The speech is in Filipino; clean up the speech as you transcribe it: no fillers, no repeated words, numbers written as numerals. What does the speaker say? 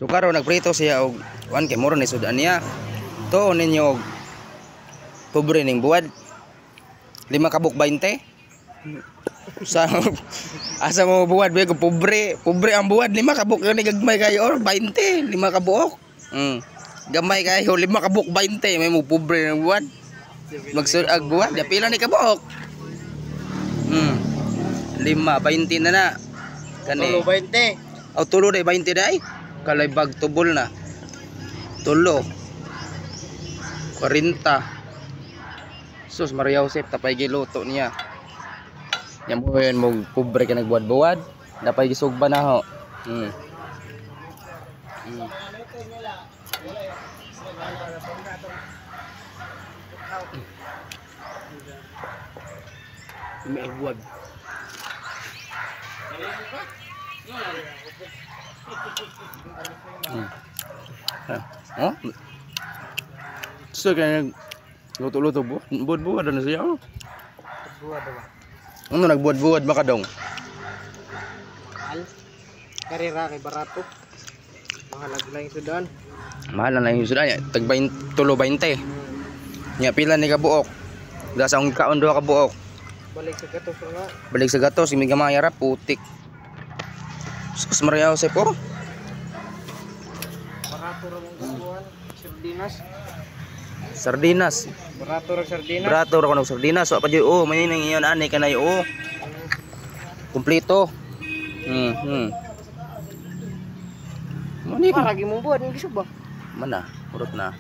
So karon nagprito siya og wan kay mura ni sudan niya. To ninyo og pobre ning buwad. 5 kabuk 20. Sa asa mo buwad ba ko pobre ang buwad 5 kabuk ni gagmay kayo or 20 5 kabuk. Gamay kayo 5 kabuk 20 may mo pobre ng buwad. Magsud ag buwad ya pila ni kabuk. 5 20 na kani. Tulo 20. O tulo day 20 day. Kalay bag tubol na. Tulo 40. Sus Maria Josep tapay giluto niya. Nya mo yun mo pobre ka nagbuwad-buwad. Dapay gisugba na ho. May buwad. Oh? So kaya luto-luto buwad-buwad na siya. Buwad ba? Ano nagbuwad-buwad ba ka dong? Mahal. Karera kay barato. Mahal lang yung sudan. Mahal na lang yung sudan. Tag 20, tulo 20. Nya pila ni kabuok. Gasa ang kaon duha ka buok. Balik sa gatos nga. Balik sa gatos, imiga mayara putik. Sus Maria Josep po. Barato ra mong gabuan. Sardinas. Sardinas. Barato ra sardinas. Barato ra kuno sardinas. So pa jud may nang iyon ani kanay Kumpleto. Mani Paragi mong buwan, hindi ba? mana? Urot na.